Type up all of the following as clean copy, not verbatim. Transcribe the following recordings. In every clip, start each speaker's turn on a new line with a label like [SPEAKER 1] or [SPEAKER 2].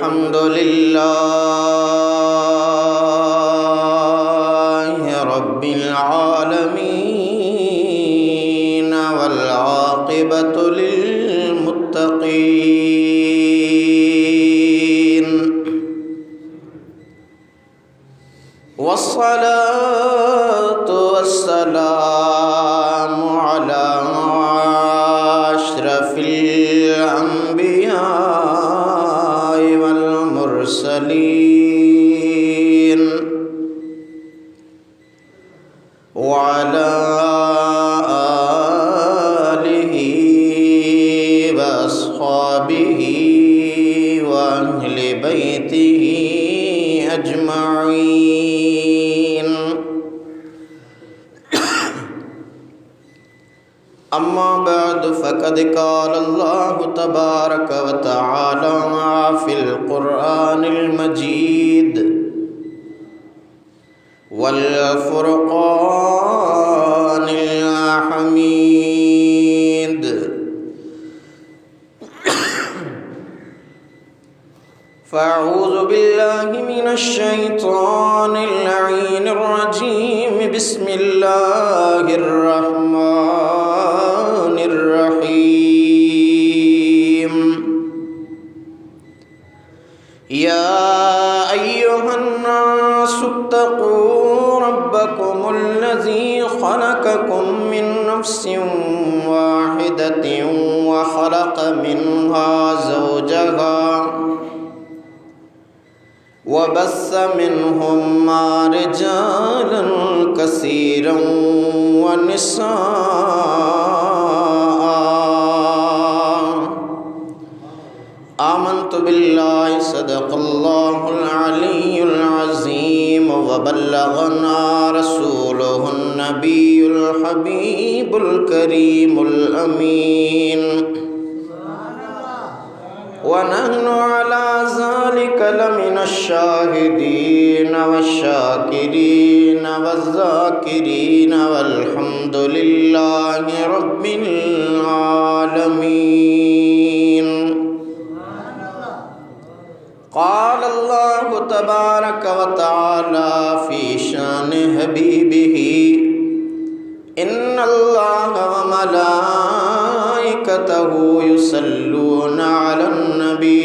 [SPEAKER 1] अल्हम्दुलिल्लाहि रब्बिल आलमीन वल आक़िबतु लिल मुत्तक़ीन वस्सलातु वस्सलामु अला अशरफिल अंबिया वल मुरसलीन व अला आलिहि व अस्हाबिहि व अहलि बैतिहि अजमईन। अम्मा बाद फ़क़द क़ाल अल्लाहु तबारक व तआला फ़िल क़ुरआनिल मजीद वल फ़ुरक़ानिल हमीद। फ़अऊज़ु बिल्लाहि मिनश शैतानिर लईनिर रजीम। बिस्मिल्लाहिर रहमानिर रहीम। या अय्युहन्नासुत्तक़ू रब्बकुमुल्लज़ी ख़लक़कुम मिन नफ़्सिन वाहिदतिन व ख़लक़ मिन्हा ज़ौजहा वबस्स मिन्हुम्मा रिजालन कसीरन व निस्साअ। आमन्तु बिल्लाहि सदक़ल्लाहुल अलियुल अज़ीम व बल्लगना रसूलुहुन नबियुल हबीबुल करीमुल अमीन व नहनु अला ज़ालिका लमिनश शाहिदीन वश्शाकिरीन वज़्ज़ाकिरीन वल्हम्दुलिल्लाहि रब्बिल आलमीन। क़ाल अल्लाहु तबारक व तआला फ़ी शान हबीबिही इन्नल्लाह व मलाइकतहु युसल्लूना अलन नबी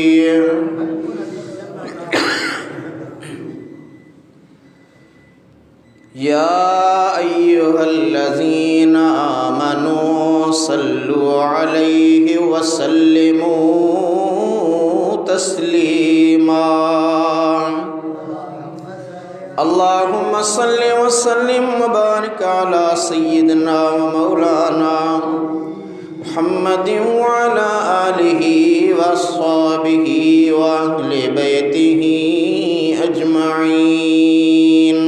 [SPEAKER 1] या अय्युहल्लज़ीना आमनू सल्लु अलैहि व सल्लिमू तस्लीमा। अल्लाहुम्मा सल्लि व सल्लिम व बारिक अला सय्यिदिना व मौलाना मुहम्मदिन व अला आलिहि व अस्हाबिहि व अहलि बैतिहि अजमईन।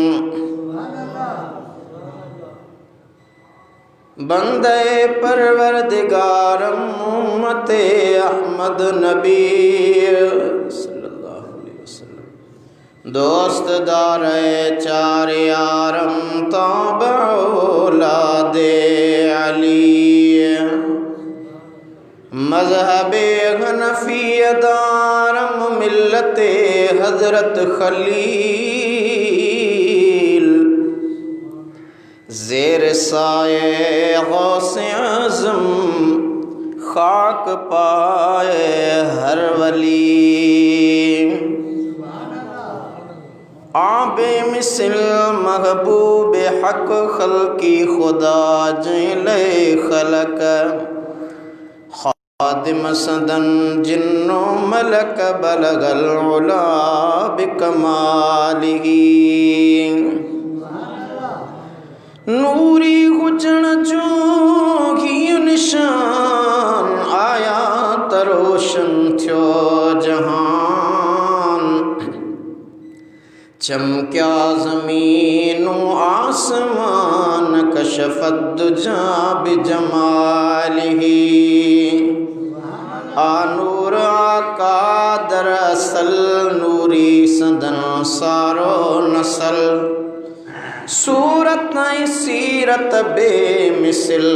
[SPEAKER 1] बंदे परवरदिगारम उम्मते अहमद नबी सल्लल्लाहु अलैहि वसल्लम दोस्त दारे चार यारम ताबौलादे अली मज़हबे हनफिया दारम मिल्लते हज़रत खलील ज़ेर साए गौसे आज़म खाक पाए हर वली। आबे मिसल महबूब हक खल्की खुदा जिले खलक खादिम सदन जिन्नो मलक बलगल उला बिकमालिही। नूरी हुजण जो ही निशान आया तरोशन थियो जहान चमक्या ज़मीन आसमान कशफत दुजा बिजमालिही। आनूर आका दरअसल नूरी सदन सारो नसल सूरत नई सीरत बेमिसल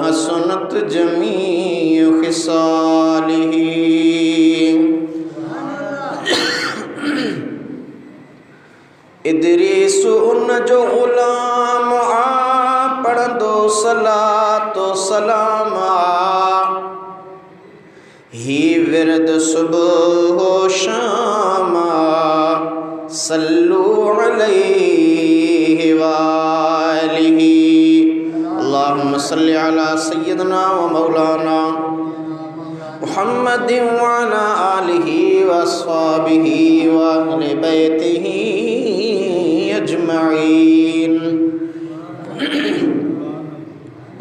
[SPEAKER 1] हसनत जमी खिसालिही। उन जो ग़ुलाम आ पढ़ंदो सलातो सलाम आ। ही विरद सुबह शाम आ। सल्लू अलैहि वालिही। अल्लाहुम्मा सल्लि अला सय्यिदना व मौलाना मुहम्मद व अला आलिहि व अस्हाबिहि व अहले बैतिहि अजमईन।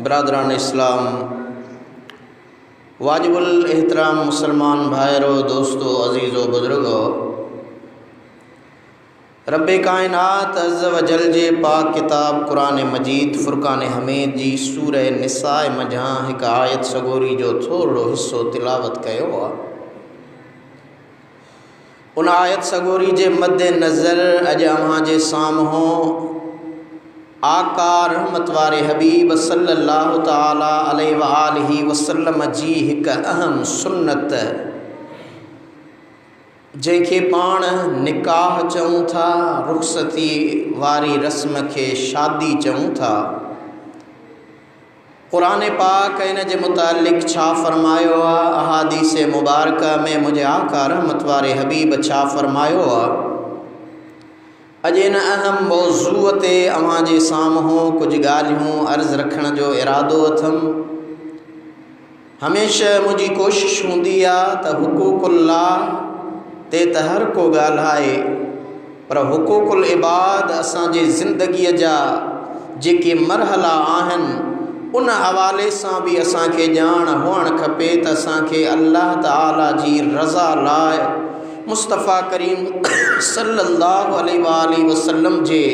[SPEAKER 1] बरादरान इस्लाम, वाजिबुल एहतराम मुसलमान भाइरों, दोस्तों, अजीज़ों, बुजुर्गों, रब्बे कायनात अज़्ज़ व जल जे पाक किताब कुरान मजीद फ़ुरक़ान हमीद जी सूरह निसा मझां हिक आयत सगोरी जो थोड़ो हिस्सो तिलावत कयो आ। उन आयत सगोरी जे मद्दे नज़र अज अव्हां जे साम्हूं आका रहमत वारे हबीब सल्लल्लाहु ताला अलैहि व आलिहि वसल्लम जी हिक अहम सुन्नत जैके पाण निकाह चऊं था, रुख़्सती वारी रस्म के शादी चऊं था, कुरान पाक इन जे मुतालिक छा फरमायो आ, अहादीस मुबारक में मुझे आका रहमत वारे हबीब छा फरमायो आ। अज इन अहम मौज़ूअ ते अवां जे साम्हूं कुछ ॻाल्हियूं अर्ज़ रखण जो इरादो अथम। हमेशा मुझी कोशिश हूंदी आ त हुकूकुल्लाह ते त हर को ॻाल्हाए, पर हुकूकुल इबाद असांजे ज़िंदगीअ जा जेके मरहला आहिनि उन हवाले सां भी असांखे ॼाण हुअणु खपे त असांखे अल्लाह ताला जी रज़ा लाइ मुस्तफ़ा करीम सल्लल्लाहु अलैहि वसल्लम जे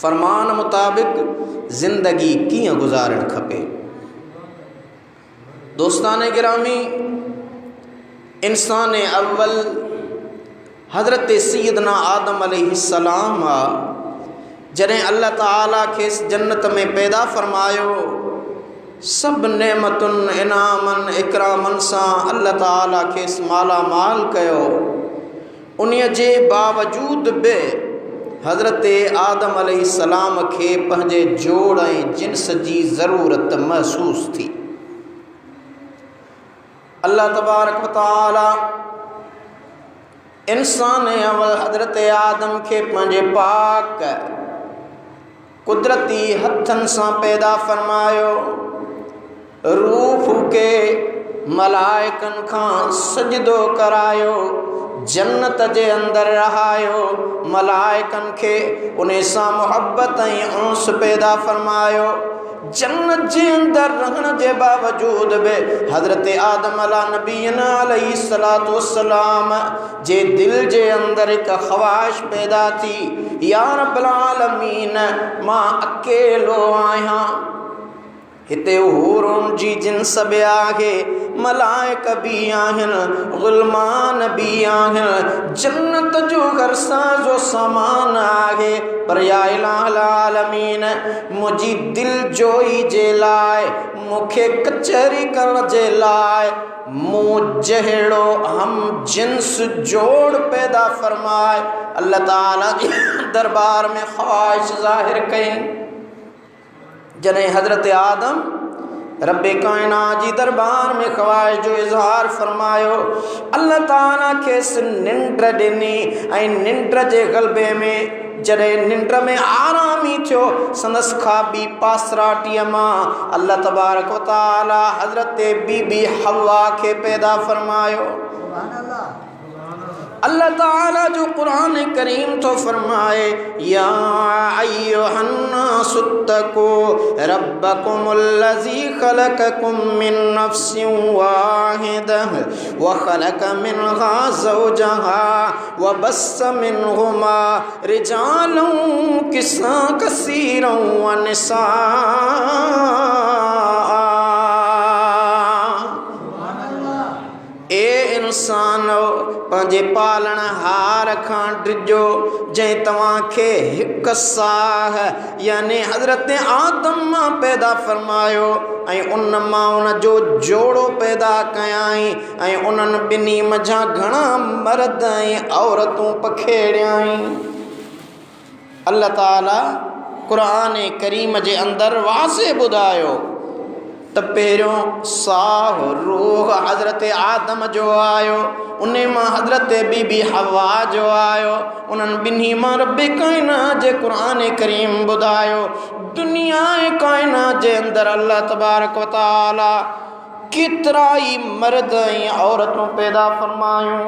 [SPEAKER 1] फरमान मुताबिक ज़िंदगी कीअं गुज़ारणु खपे। दोस्तान गिरामी, इंसान अव्वल हज़रत सैयदना आदम अलैहिस्सलाम आ। जॾहिं अल्लाह ताला खेसि जन्नत में पैदा फरमायो, सब नेमतुन इनामन इकरामन सां अल्लाह ताला खेसि माला माल कयो। उन्हीअ जे बावजूद बि हज़रत आदम अलैहिस्सलाम खे पंहिंजे जोड़ ऐं जिन्स जी ज़रूरत महसूस थी। अल्लाह तबारक व तआला इंसान अवल हज़रत आदम के पंहिंजे पाक कुदरती हथन सां पैदा फरमायो। रूह के मलाइकन खां सजदो करायो, जन्नत जे अंदर रहायो, मलाइकन के उन सां मोहब्बत ऐं उन्स पैदा फरमायो। जन्नत जे अंदर रहण जे बावजूद भी हज़रत आदम अला नबीना अलैहिस्सलातु वस्सलाम जे दिल जे अंदर एक ख्वाहिश पैदा थी, या रब्बुल आलमीन मां अकेलो आहियां। हिते हूरुन जी जिन्स भी आहे, मलाइक भी आहिनि, गुलमान भी आहिनि, जन्नत जो घर साजो सामान आहे। पर या इलाहुल आलमीन मुझी दिल जोई जे लाइ, मुखे कचहरी करण जे लाइ मूं जहिड़ो हम जिन्स जोड़ पैदा फरमाए। अल्लाह ताला जे दरबार में ख्वाहिश ज़ाहिर कई। जॾहिं हज़रत आदम रब्बे कायनात जी दरबार में ख्वाहिश जो इज़हार फरमायो, अल्लाह ताला खेसि निंड ॾिनी ऐं निंड जे ग़लबे में जॾहिं निंड में आरामी थियो, संदसि खाबी पासराटीअ मां अल्लाह तबारक व तआला हज़रत बीबी हवा के पैदा फरमायो। अल्लाह ताला जो कुरान करीम तो फरमाए, या अय्युहन्नासु तक़ू रब्बकुमुल्लज़ी खलक़कुम मिन नफ्सिन वाहिदह व खलक़ मिनहा ज़ौजहा व बस्स मिनहुमा रिजालन कसीरन व निसा। इंसानो पंहिंजे पालण हार खां डिजो जंहिं तव्हांखे हिकु साह यानी हज़रत आदम मां पैदा फरमायो ऐं उन मां उन जो जोड़ो पैदा कयाई ऐं उन्हनि ॿिन्ही मझां घणा मर्द ऐं औरतूं पखेड़ियाई। अल्लाह ताला क़ुरान करीम जे अंदर वाज़े ॿुधायो त पहिरियों साह रूह हज़रत आदम जो आयो, उन मां हज़रत बीबी हवा जो आयो, उन्हनि ॿिन्ही मां रब काइनात जे क़ुरान करीम ॿुधायो दुनिया काइनात जे अंदर अल्लाह तबारक व तआला केतिरा ई मर्द ऐं औरतूं पैदा फरमायूं।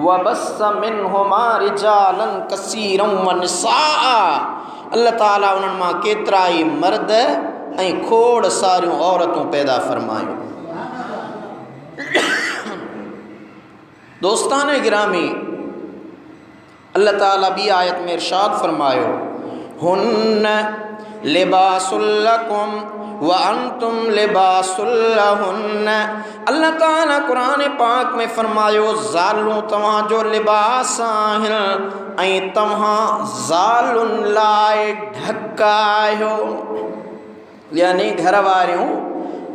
[SPEAKER 1] वबस्स मिनहुमा रिजालन कसीरन व निसाअ, अल्लाह ताला उन्हनि मां केतिरा ई मर्द ऐं खोड़ सारियूं औरतूं पैदा फरमायूं। दोस्तान गिरामी, अल्लाह ताला बी आयत में इरशाद फरमायो हुन्न लिबासुल लकुम व अंतुम लिबासुल लहुन्न। अल्लाह ताला कुरान पाक में फरमायो ज़ालूं तव्हांजो लिबास आहिनि ऐं तव्हां ज़ालुनि लाइ ढक आहियो, यानी घर वारियूं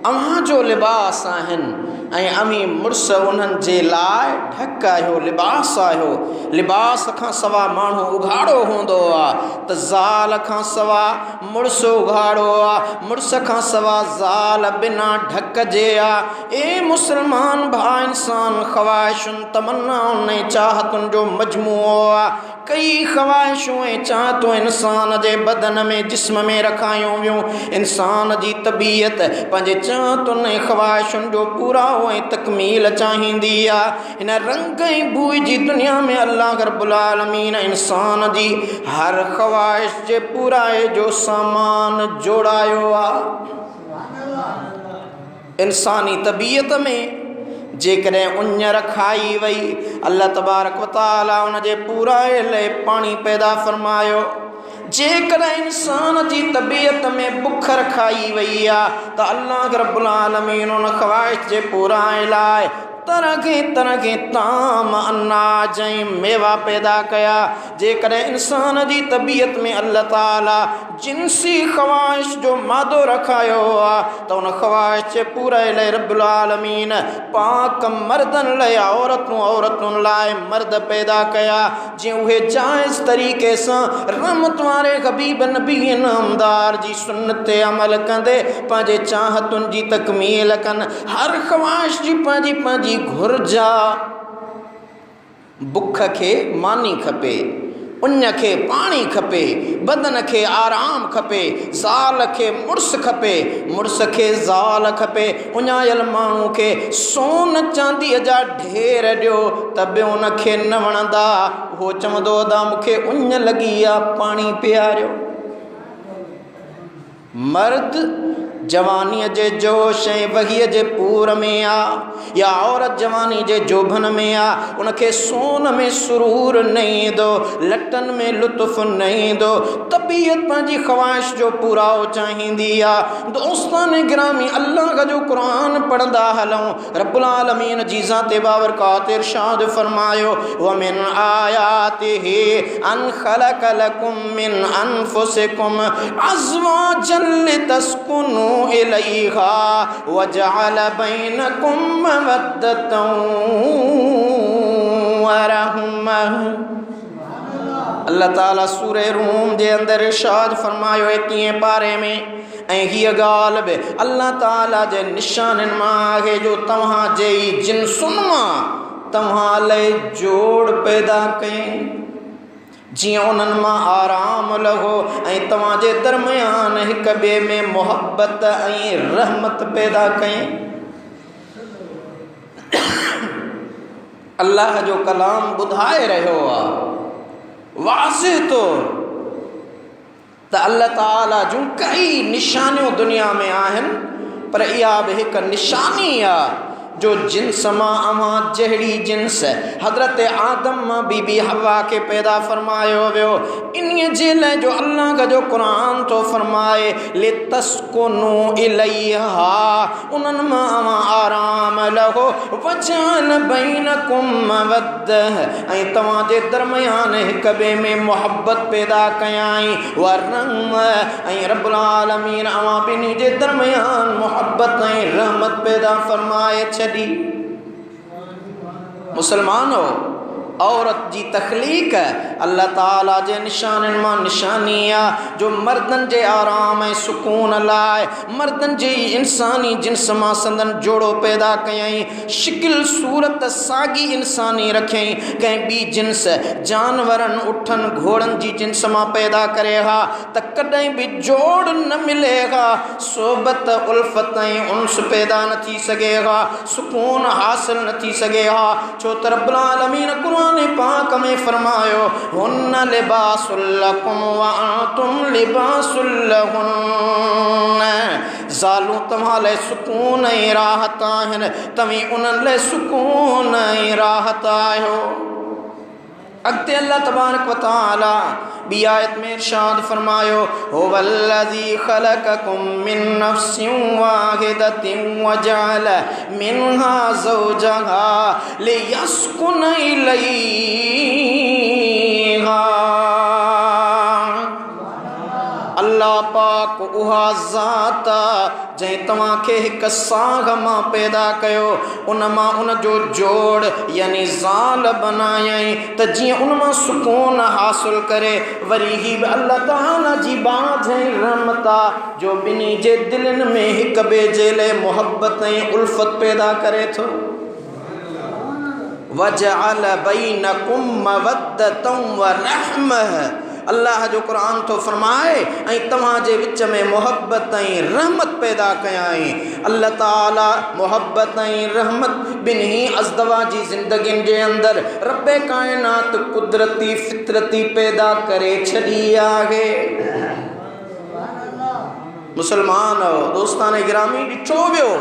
[SPEAKER 1] अव्हांजो लिबास आहिनि ऐं अमी मुड़ुस उन्हनि जे लाइ ढक आहियो, लिबास आहियो। लिबास खां सवा माण्हू उघाड़ो हूंदो आहे त ज़ाल खां सवा मुड़ुस उघाड़ो आहे, मुड़ुस खां सवा ज़ाल बिना ढक जे आहे। ए मुस्लमान भाउ इंसान ख़्वाहिशुनि तमन्नाउनि ऐं चाहतुनि जो मजमूओ आहे। कई ख़्वाहिशूं ऐं चाहतूं इंसान जे बदन में जिस्म में रखायूं वियूं। इंसान जी तबीयत पंहिंजे चाहतुनि ऐं ख़्वाहिशुनि जो पूरा ऐं तकमील चाहींदी आहे। इन रंग ऐं बूई जी दुनिया में अल्लाह रब्बुल आलमीन इंसान जी हर ख़्वाहिश जे पूराए जो सामान जोड़ायो आहे। इंसानी तबीयत में जेकॾहिं उञ रखाई वई, अल्लाह तबारक व तआला उन जे पूराए लाइ पाणी पैदा फरमायो। जेकॾहिं इंसान जी तबीयत में बुख रखाई वई आहे त अल्लाह रब्बुल आलमीन उन ख़्वाहिश जे पूराए लाइ तरह के ताम अनाज ऐं मेवा पैदा कया। जेकॾहिं इंसान जी तबीयत में अल्लाह ताला जिनसी ख़्वाहिश जो मादो रखायो आहे त उन ख़्वाहिश जे पूरे लाइ रब्बुल आलमीन पाक मर्दनि लाइ औरतुनि लाइ मर्द पैदा कया, जीअं उहे जाइज़ तरीक़े सां रहमत वारे हबीब नबी नामदार जी सुन्नत ते अमल कंदे पंहिंजे चाहतुनि जी तकमील कनि। हर ख़्वाहिश जी पंहिंजी घुर्जा। बुख खे मानी खपे, उञ खे पाणी खपे, बदन खे आराम खपे, ज़ाल खे मुड़ुस खपे, मुड़ुस खे ज़ाल खपे। उञायल माण्हू खे सोन चांदीअ जा ढेर ॾियो त बि उनखे न वणंदा, उहो चवंदो अदा मूंखे उञ लॻी आहे, पाणी पीआरियो। मर्द जवानीअ जे जोश ऐं वहीअ जे पूर में आहे या औरत जवानी जे जोभन में आहे, उनखे सोन में सुरूर न ईंदो, लटनि में लुत्फ़ न ईंदो, तबीयत पंहिंजी ख़्वाहिश जो पूराओ चाहींदी आहे। दोस्तान गिरामी, अल्लाह जो क़ुरान पढ़ंदा हलूं। रब्बुल आलमीन जी ज़ात बाबरकात इरशाद फरमायो व मिन आयातिही अन खलक़ लकुम मिन अनफुसिकुम अज़वाजन लितस्कुनू इलैहा वजअल बैनकुम मवद्दतन व रहमह। अल्लाह ताला सूरह रूम जे अंदर इरशाद फरमायो 21 पारे में, ऐं हीअ ॻाल्हि बि अल्लाह ताला जे निशाननि मां आहे जो तव्हां जे जिन्सुनि मां तव्हां लाइ जोड़ पैदा कयईं, जीअं उन्हनि मां आराम लहो ऐं तव्हांजे दरमियान हिक ॿिए में मोहब्बत ऐं रहमत पैदा कयईं। अल्लाह जो कलाम ॿुधाए रहियो आहे वाज़े तौर त अल्लाह ताला जूं कई निशानियूं दुनिया में आहिनि, पर इहा बि हिकु निशानी आहे जो जिन्स मां अव्हां जहिड़ी जिन्स हज़रत आदम मां बीबी हवा के पैदा फरमायो वियो। इन जे लाइ जो अल्लाह जो क़ुरान तो फरमाए लितस्कुनू इलैहा, उन्हनि मां अव्हां आराम लहो, वजअल बैनकुम मवद्दह, ऐं तव्हांजे दरमियान हिक ॿिए में मोहब्बत पैदा कयाई, वरम, ऐं रब्बुल आलमीन अव्हां ॿिन्ही जे दरमियान मोहब्बत ऐं रहमत पैदा फरमाए छॾी। मुसलमानो, औरत जी तख्लीक अल्लाह ताला जे निशानन मां निशानी आ जो मर्दन जे आराम ऐं सुकून लाए मर्दन जे इंसानी जिन्स मां संदन जोड़ो पैदा कयई शिकिल सूरत सागी इंसानी रखई कंहिं ॿी जिन्स जानवरन उठन घोड़न जी जिन्स मां पैदा करे हा त कॾहिं बि जोड़ न मिले हा सोबत उल्फत ऐं उन्स पैदा न थी सघे हा सुकून हासिल न थी सघे हा छो त रब्बुल आलमीन क़ुरान पाक में फरमायो हुन्ना लिबासुल लकुम व अंतुम लिबासुल लहुन्न ज़ालूं तव्हां लाइ सुकून ऐं राहत आहिनि तव्हीं उन्हनि लाइ सुकून ऐं राहत आहियो। अॻिते अल्लाह तबारक व तआला ॿी आयत में इरशाद फरमायो हुवल्लज़ी ख़लक़कुम मिन नफ्सिन वाहिदतिन व जअल मिन्हा ज़ौजहा लियस्कुन इलैहा। अल्लाह पाक उहा ज़ात जैं तव्हां खे हिक साग मां पैदा कयो उन मां उन जो जोड़ यानी ज़ाल बनायई त जीअं उन मां सुकून हासिल करे वरी ही बि अल्लाह ताला जी बाज़ ऐं रहमत आहे जो ॿिन्ही जे दिलनि में हिक ॿिए जे लाइ मुहबत ऐं उल्फत पैदा करे थो। वजअल बैनकुम मवद्दतन व रहमह अल्लाह जो कुरान तो फरमाए ऐं तव्हां जे विच में मुहब्बत ऐं रहमत पैदा कयाई। अल्लाह ताला मुहब्बत ऐं रहमत ॿिन्ही अज़दवा जी ज़िंदगियुनि जे अंदरि रब्बे काइनात कुदरती फितरती पैदा करे छॾी आहे। मुसलमान दोस्तान गिरामी ॾिठो वियो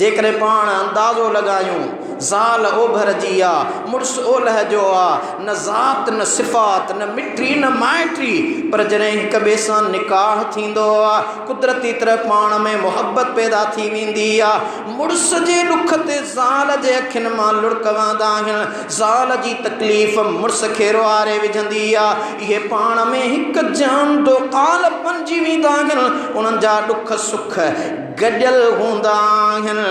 [SPEAKER 1] जेकॾहिं पाण अंदाज़ो लॻायूं ज़ाल ओभर जी आहे मुड़ुस ओलह जो आहे न ज़ात न सिफ़ात न मिटी न माइटी पर जॾहिं हिक ॿिए सां निकाह थींदो आहे कुदरती तरह पाण में मुहबत पैदा थी वेंदी आहे। मुड़ुस जे ॾुख ते ज़ाल जे अखियुनि मां लुड़क वहंदा आहिनि ज़ाल जी तकलीफ़ मुड़ुस खे रुआरे विझंदी आहे इहे पाण में हिकु जान दो काल बणिजी वेंदा आहिनि उन्हनि जा ॾुख सुख गॾियल हूंदा आहिनि।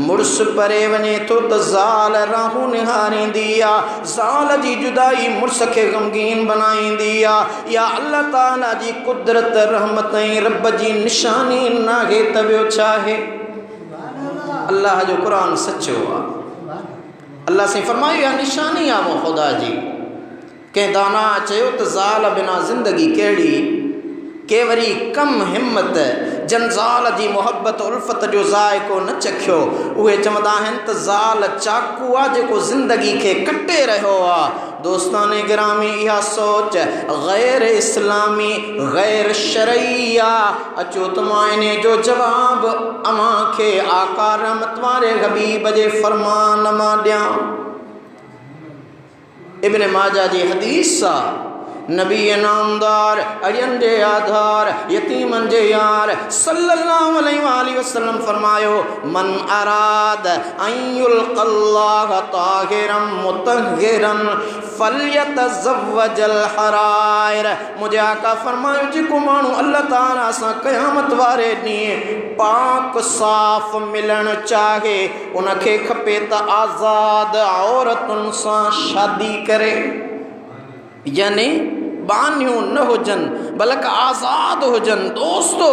[SPEAKER 1] मुड़ुस परे वञे थो त ज़ाल राहूं निहारींदी आहे ज़ाल जी जुदाई मुड़ुस खे ग़मगीन बनाईंदी आहे या अल्लाह ताला जी कुदरत रहमत ऐं रब जी निशानी नाहे त ॿियो छा आहे। अल्लाह जो क़ुरान सचो आहे। अल्लाह से फरमायो या निशानी आहे वो ख़ुदा जी। कंहिं दाना चयो त ज़ाल बिना ज़िंदगी कहिड़ी के वरी कम हिम्मत जन ज़ाल जी मुहब्बत उल्फत जो ज़ाइको न चखियो उहे चवंदा आहिनि त ज़ाल चाकू आहे जेको ज़िंदगी खे कटे रहियो आहे। दोस्ताने गिरामी इहा सोच गैर इस्लामी गैर शरई आहे। अचो त मां इन जो जवाबु अव्हां खे आका रहमत वारे हबीब जे फ़रमान मां ॾियां। इब्न माजा जी हदीस आहे नबी नामदार अड़ियन जे आधार यतीमन जे यार सल्लल्लाहु अलैहि वसल्लम फरमायो मन अराद अयुल्क़ल्लाह ताहिरम मुतहिरन फलयतज़व्वजल हरायर। मुझे आका फरमायो जेको माण्हू अल्लाह ताला सां क़यामत वारे ॾींहुं पाक साफ़ मिलण चाहे उनखे खपे त आज़ाद औरतुनि सां शादी करे यानी बानियूं न हुजनि बल्कि आज़ाद हुजनि। दोस्तो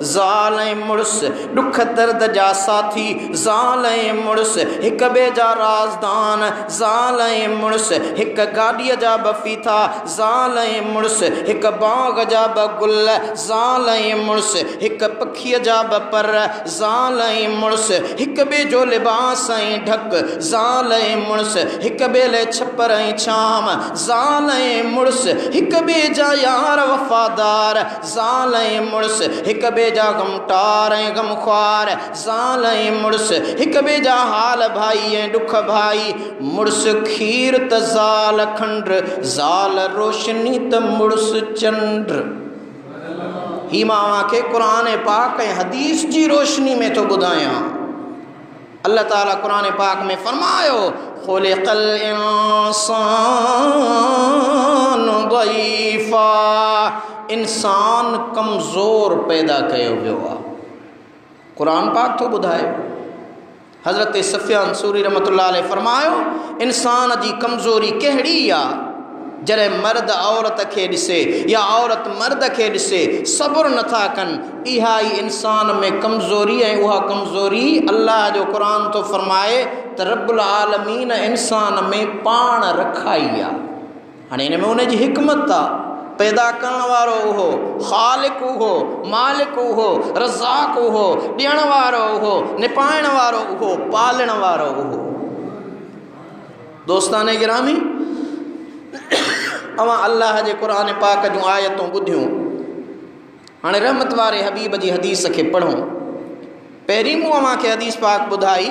[SPEAKER 1] ज़ाल ऐं मुड़ुस ॾुख दर्द जा साथी ज़ाल ऐं मुड़ुस हिक ॿिए जा राज़दान ज़ाल ऐं मुड़ुस हिक गाॾीअ जा बफ़ीथा ज़ाल ऐं मुड़ुस हिक बाग़ जा ब गुल ज़ाल ऐं मुड़ुस हिक पखीअ जा ब पर ज़ाल ऐं मुड़ुस हिक ॿिए जो लिबास ऐं ढक ज़ाल ऐं मुड़ुस हिक ॿिए लाइ छपर ऐं छाम ज़ाल ऐं मुड़ुस हिक ॿिए जा यार वफ़ादार ज़ाल ऐं मुड़ुस हिक ॿिए जा गमटार ऐं गमख्वार ज़ाल ऐं मुड़ुस हिक ॿिए जा हाल भाई ऐं ॾुख भाई। मुड़ुस खीर त ज़ाल खंड ज़ाल रोशनी त मुड़ुस चंड। ही मां खे क़ुरान पाक ऐं हदीस जी रोशनी में तो ॿुधायां। अल्लाह ताला क़ुरान पाक में फरमायो ख़ुलिक़ल इंसानु ज़ईफ़ा इंसान कमज़ोर पैदा कयो वियो आहे। क़ुरान पाक तो ॿुधाए हज़रत सफ़ियान सूरी रहमतुल्लाह अलैह फरमायो, इंसान जी कमज़ोरी कहिड़ी आहे जॾहिं मर्द औरत खे ॾिसे या औरत मर्द खे ॾिसे सब्र नथा कनि। इहा ई इंसान में कमज़ोरी, ऐं उहा कमज़ोरी अल्लाह जो क़ुर थो फरमाए त रब्बुल आलमीन इंसान में पाण रखाई आहे। हाणे इन में उनजी हिकमत आहे, पैदा करण वारो उहो, ख़ालिक उहो, मालिक उहो, रज़ाक उहो, ॾियण वारो उहो, निपाइण वारो उहो, पालण वारो उहो। दोस्ताने गिरामी, अवां अल्लाह जे क़ुर पाक जूं आयतूं ॿुधियूं। हाणे रहमत वारे हबीब जी हदीस खे पढ़ूं। पहिरीं मूं अव्हांखे हदीस पाक ॿुधाई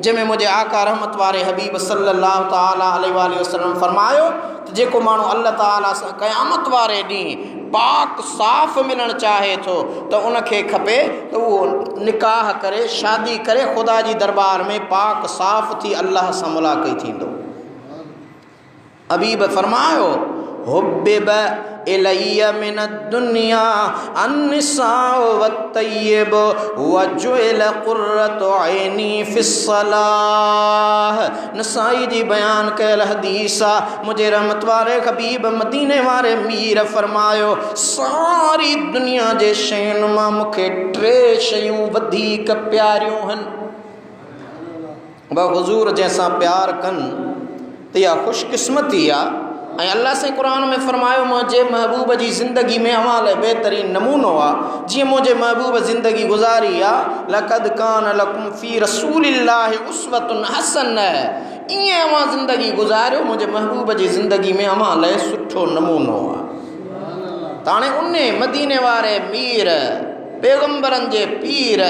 [SPEAKER 1] जंहिंमें मुंहिंजे आका रहमत वारे हबीब सल्लल्लाहु ताला अलैहि वसल्लम फरमायो त जेको माण्हू अल्लाह ताला सां क़यामत वारे ॾींहुं पाक साफ़ मिलणु चाहे थो त उनखे खपे त उहो निकाह करे, शादी करे, ख़ुदा जी दरबार में पाक साफ़ थी अल्लाह सां मुलाक़ात थींदो। हबीब फरमायो, हुब्बिब इलैया मिन दुनिया अन्निसाउ वत्तय्यिब वजुइल कुर्रतु ऐनी फिस्सलाह। नसाई जी बयान कयल हदीस आहे। मुझे रहमत वारे हबीब मदीने वारे मीर फरमायो, सारी दुनिया जे शयुनि मां मूंखे 3 शयूं वधीक प्यारियूं आहिनि। हुज़ूर जंहिंसां प्यार कनि त इहा ख़ुशकिस्मती आहे। ऐं अल्लाह से क़ुरान में फरमायो, मुंहिंजे महबूब जी ज़िंदगी में अव्हां लाइ बहितरीन नमूनो आहे। जीअं मुंहिंजे महबूब ज़िंदगी गुज़ारी आहे, लक़द कान लकुम फ़ी रसूलिल्लाहि उस्वतुन हसन, ईअं अव्हां ज़िंदगी गुज़ारियो, मुंहिंजे महबूब जी ज़िंदगी में अव्हां लाइ सुठो नमूनो आहे। त हाणे उन मदीने वारे मीर, पैगंबरनि जे पीर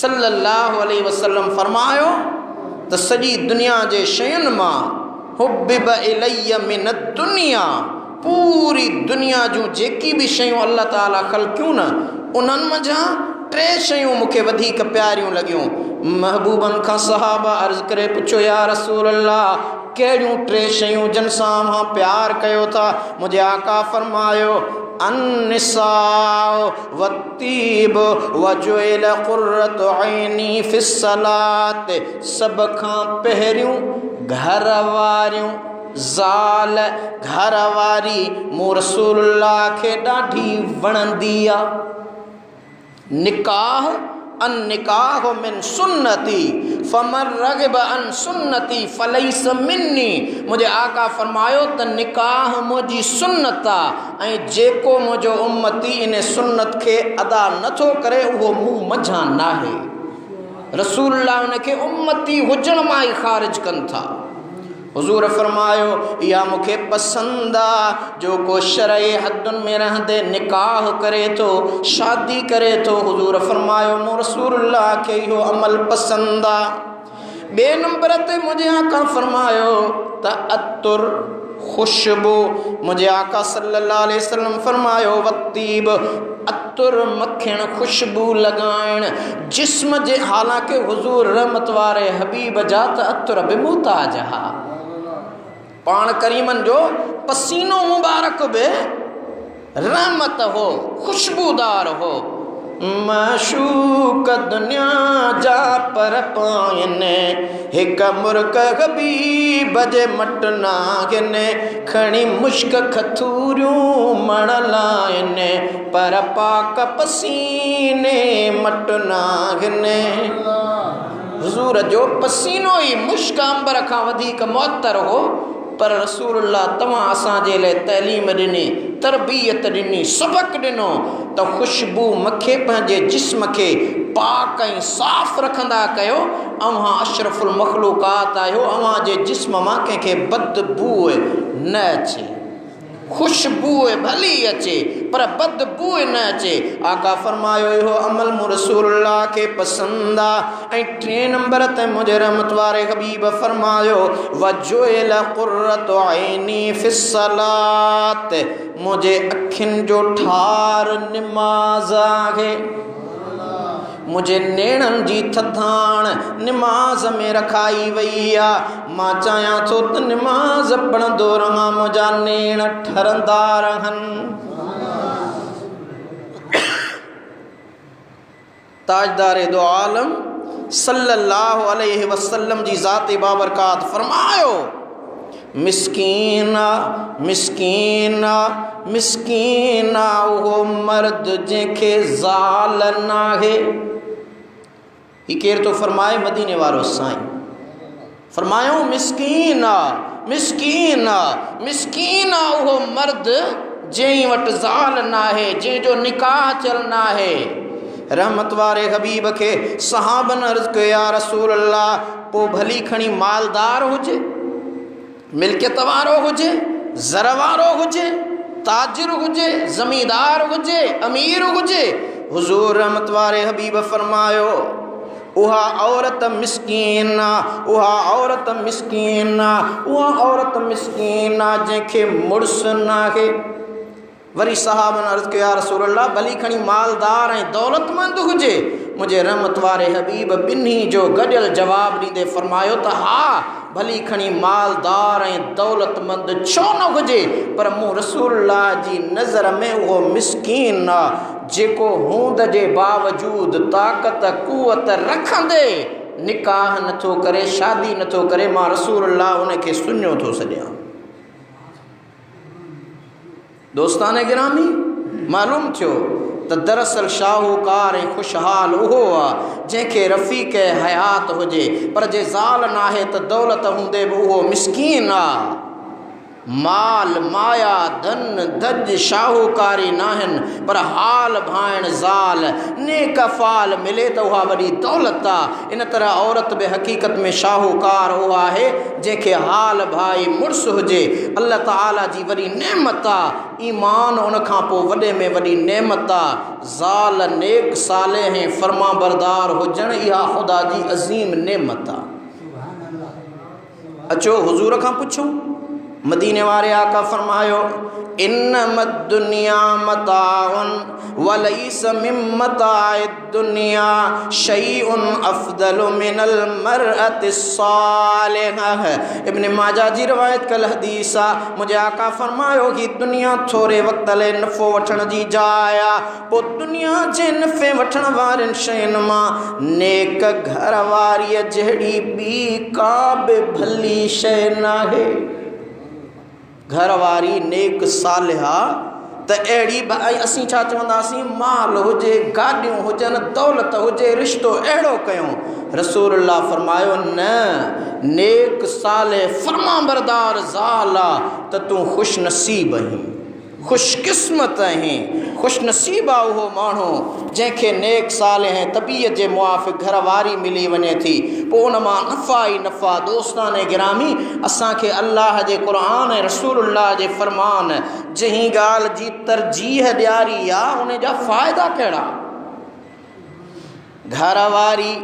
[SPEAKER 1] सल्लल्लाहु अलैहि वसल्लम फरमायो त सॼी दुनिया जे शयुनि मां हुब्बिब इलैया मिन दुनिया, पूरी दुनिया जूं जेकी बि शयूं अल्लाह ताला ख़लक़ियूं न, उन्हनि मंझां 3 शयूं मूंखे वधीक प्यारियूं लॻियूं। महबूबनि खां सहाबा अर्ज़ करे पुछो, या रसूल अल्लाह, कहिड़ियूं 3 शयूं जिन सां अव्हां प्यार कयो था? मुंहिंजे आका फरमायो, अन्निसाउ वत्तीब वजुइल कुर्रतु ऐनी फिस्सलात। सभ खां पहिरियों घर वारियूं, ज़ाल घर वारी मूं रसूलुल्लाह खे ॾाढी वणंदी आहे। निकाह अन निकाह मिन सुन्नती फमन रग़िब अन सुन्नती फलैस मिन्नी। मुंहिंजे आका फरमायो त निकाह मुंहिंजी सुन्नत आहे, ऐं जेको मुंहिंजो उम्मती इन सुन्नत खे अदा नथो करे उहो मूं मंझां नाहे। रसूलुल्लाह उनखे उम्मती हुजण मां ई ख़ारिज कनि था। हुज़ूर फरमायो, इहा मूंखे पसंदि आहे जो को शरई हदुनि में रहंदे निकाह करे थो, शादी करे थो। हुज़ूर फरमायो, मूं रसूलुल्लाह खे इहो अमल पसंदि आहे। 2 नंबर ते मुंहिंजे आका फरमायो त अतुर, ख़ुशबू। मुंहिंजे आका सल्लल्लाहु अलैहि वसल्लम फरमायो, वत्तीब, अतुर मखिण, ख़ुशबू लॻाइण जिस्म जे। हालांकि हुज़ूर रहमत वारे हबीब जा त अतुर बि मुहताज हा। पाण करीमन जो पसीनो मुबारक बि रहमत हो, खुशबूदार हो। माशूक दुनिया जा पर पाइने, हिक मुर्क हबीब जे मट नागिने, खणी मुश्क खथूरियूं मण लाइने, पर पाक पसीने मट नागिने। हुज़ूर जो पसीनो ई मुश्क अंबर खां वधीक मुअत्तर हो। पर रसूलुल्लाह तव्हां असांजे लाइ तइलीम ॾिनी, तरबियत ॾिनी, सबक़ ॾिनो त ख़ुशबू मखे पंहिंजे जिस्म खे पाक ऐं साफ़ रखंदा कयो। अव्हां अशरफुल मखलूक़ात आहियो, अव्हां जे जिस्म मां कंहिंखे बदबू न अचे, खुशबू भली अचे पर बदबू न अचे। आका फरमायो, इहो अमल मूं रसूलुल्लाह खे पसंदि आहे। ऐं 3 नंबर ते मुंहिंजे रहमत वारे हबीब फरमायो, वजुइल कुर्रतु ऐनी फिस्सलात। मुंहिंजे अखियुनि जो ठार निमाज़ आहे। मुझे नेणनि जी थधाण निमाज़ में रखाई वई आहे। मां चाहियां थो त निमाज़ पढ़ंदो रहां, मुंहिंजा नेण ठरंदा रहनि। ताजदार दो आलम सल्लल्लाहु अलैहि वसल्लम जी ज़ात बाबरकात फरमायो, मिस्कीना मिस्कीना मिस्कीना वो मर्द जंहिंखे ज़ाल नाहे। ही केर तो फरमाए? मदीने वारो साईं फरमायो, मिस्कीना मिस्कीना मिस्कीना वो मर्द जंहिं वटि ज़ाल नाहे, जंहिंजो निकाह चल नाहे। रहमत वारे हबीब के सहाबन अर्ज़ कयो, या रसूल अल्लाह, पोइ भली खणी मालदार हुजे, मिल्कियत वारो हुजे, ज़र वारो हुजे, ताजिर हुजे, ज़मींदार हुजे, अमीर हुजे? हुज़ूर रहमत वारे हबीब फरमायो, उहा औरत मिस्कीना, उहा औरत मिस्कीना, उहा औरत मिस्कीना जंहिंखे मुड़ुस नाहे। वरी सहाबन अर्ज़ कयो, या रसूल अल्लाह, भली खणी मालदार ऐं दौलतमंद हुजे? मुंहिंजे रहमत वारे हबीब ॿिन्ही जो गॾियल जवाब ॾींदे फरमायो त हा, भली खणी मालदार ऐं दौलतमंद छो न हुजे, पर मूं रसूलुल्लाह जी नज़र में उहो मिस्कीन आहे जेको हूंद जे बावजूद ताक़त कुवत रखंदे निकाह नथो करे, शादी नथो करे। मां रसूलुल्लाह उनखे सुञो थो सॼां। दोस्तान गिरामी, मालूम थियो त दरअसल शाहूकार ऐं खुशहाल उहो आहे जंहिंखे रफ़ीक हयात हुजे, पर जे ज़ाल नाहे त दौलत हूंदे बि उहो मिस्कीन आहे। माल माया धन धज शाहूकारी नाहिन, पर हाल भाइण ज़ाल नेक फ़ाल मिले त उहा वॾी दौलत आहे। इन तरह औरत बि हक़ीक़त में शाहूकार उहा आहे जंहिंखे हाल भाई मुड़ुस हुजे। अल्लाह ताला जी वॾी नेमत आहे, ईमान उन खां पोइ वॾे में वॾी नेमत आहे। ज़ाल नेक सालेह ऐं फर्मा बरदार हुजणु इहा ख़ुदा जी अज़ीम नेमत आहे। अचो हुज़ूर खां पुछूं। मदीने वारे आका फरमायो, इन्नमा दुनिया मताउन वलैस मिन मताइ दुनिया शैउन अफ़दलु मिनल मरअति सालिहा। इब्न माजा जी रिवायत कल हदीस आहे। मुंहिंजे आका फरमायो कि दुनिया थोरे वक़्त लाइ नफ़ो वठण जी जाइ आहे, पोइ दुनिया जे नफ़े वठण वारनि शयुनि मां नेक घर वारीअ जहिड़ी ॿी का बि भली शइ नाहे। घरवारी नेक सालिहा त अहिड़ी असीं छा चवंदासीं, माल हुजे, गाॾियूं हुजनि, दौलत हुजे, रिश्तो अहिड़ो कयूं। रसूलुल्लाह फरमायो, न, नेक साले फर्मा बरदार ज़ाल आहे त तूं ख़ुशि नसीब आहीं, ख़ुशकिस्मत आहीं। ख़ुशि नसीब आहे उहो माण्हू जंहिंखे नेक साले ऐं तबीयत जे मुआफ़िक़ घरवारी मिली वञे थी, पोइ उन मां नफ़ा ई नफ़ा। दोस्तान गिरामी, असांखे अल्लाह जे क़ुरान ऐं रसूलुल्लाह जे फ़रमान जंहिं ॻाल्हि जी तरजीह ॾियारी आहे उन जा फ़ाइदा कहिड़ा? घरवारी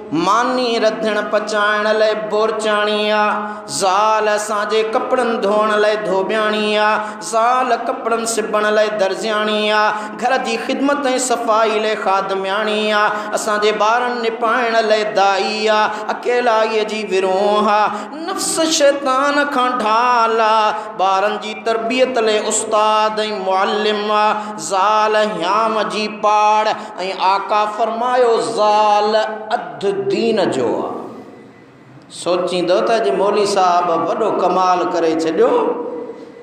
[SPEAKER 1] मानी रधण पचाइण लाइ बोरचाणी आहे, ज़ाल असांजे कपिड़नि धोअण लाइ धोबियाणी आहे, ज़ाल कपिड़नि सिबण लाइ दर्जियाणी आहे, घर जी ख़िदमत ऐं सफ़ाई लाइ ख़ादमियाणी आहे, असांजे ॿारनि निपाइण लाइ दाई आहे, अकेलाईअ जी विरोह आहे, नफ़्स शैतान खां ढाल आहे, ॿारनि जी तरबियत लाइ उस्ताद ऐं मुअल्लिम आहे, ज़ाल ह्याम जी पाड़ ऐं आका फरमायो ज़ाल अधु दीन जो आहे। सोचींदो त अॼु मौली साहब वॾो कमाल करे छॾियो,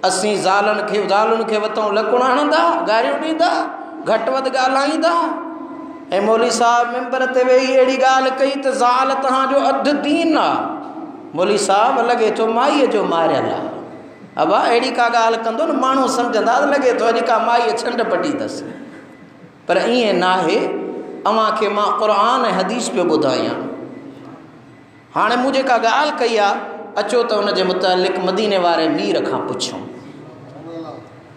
[SPEAKER 1] असीं ज़ालुनि खे वतऊं लकुण हणंदा, गारियूं ॾींदा, घटि वधि ॻाल्हाईंदा, ऐं मौली साहब मेंबर ते वेही अहिड़ी ॻाल्हि कई त ज़ाल तव्हांजो अधु दीन आहे। मौली साहब लॻे थो माईअ जो मारियल आहे। अबा अहिड़ी का ॻाल्हि कंदो न माण्हू सम्झंदा लॻे थो अॼु का माईअ छंड पटी अथसि, पर ईअं नाहे। अव्हांखे मां क़ुरान ऐं हदीस पियो ॿुधायां। हाणे मूं जेका ॻाल्हि कई आहे, अचो त उन जे मुतालिक़ मदीने वारे मीर खां पुछूं।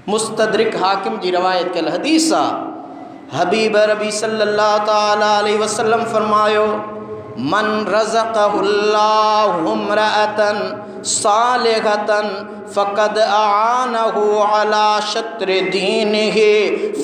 [SPEAKER 1] मुस्तदरिक हाकिम जी रवायत कल हदीस आहे। हबीब रबी सल्लल्लाहु ताला अलैहि वसल्लम फरमायो, मन रज़क़हुल्लाहु इम्रअतन सालिहतन फ़क़द आनहु अला शत्र दीनिही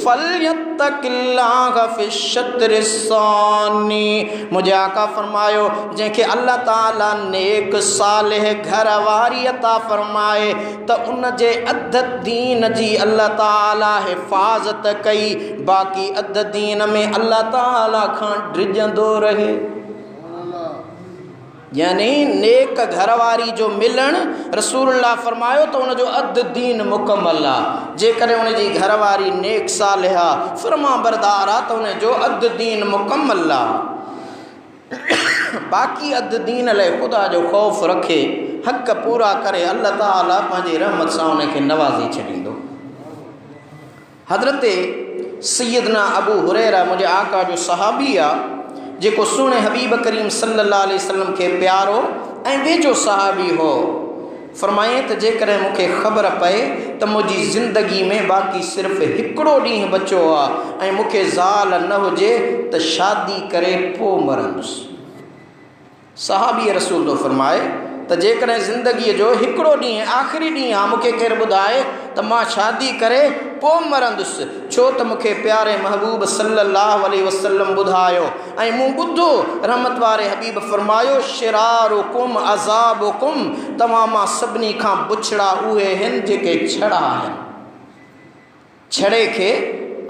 [SPEAKER 1] फ़ल्यत्तक़िल्लाह फ़िश्शत्र सानी। मुझे आका फरमायो जंहिंखे अल्लाह ताला नेक सालिह घर वारी अता फरमाए त उन जे अध दीन जी अल्लाह ताला हिफ़ाज़त कई, बाक़ी अध दीन में अल्लाह ताला खां डिॼंदो रहे। यानी नेक घरवारी जो मिलण रसूलुल्लाह फरमायो तो उन जो अध दीन मुकम्मल आहे। जेकॾहिं उन जी घरवारी नेक सालिह आहे, फरमा बरदार आहे, त उन जो अध दीन मुकम्मल आहे। बाक़ी अध दीन लाइ ख़ुदा जो ख़ौफ़ रखे, हक़ पूरा करे, अल्लाह ताला पंहिंजी रहमत सां उनखे नवाज़ी छॾींदो। हज़रत सैयदना अबू हुरैरा मुंहिंजे आका जो सहाबी आहे, जेको सुहिणे हबीब करीम सल्लल्लाहु अलैहि वसल्लम खे प्यारो ऐं वेझो सहाबी हो। फरमाए त जेकॾहिं मूंखे ख़बर पए त मुंहिंजी ज़िंदगी में बाक़ी सिर्फ़ हिकिड़ो ॾींहुं बचो आहे ऐं मूंखे ज़ाल न हुजे त शादी करे पोइ मरंदुसि। सहाबी रसूल तो फरमाए त जेकॾहिं ज़िंदगीअ जो हिकिड़ो ॾींहुं आख़िरी ॾींहुं आहे, मूंखे केरु ॿुधाए त मां शादी करे पोइ मरंदुसि, छो त मूंखे प्यारे महबूब सल्लल्लाहु अलैहि वसल्लम ॿुधायो ऐं मूं ॿुधो रहमत वारे हबीब फरमायो शिरारुकुम अज़ाबुकुम, तव्हां मां सभिनी खां बुछड़ा उहे आहिनि जेके छड़ा आहिनि। छड़े खे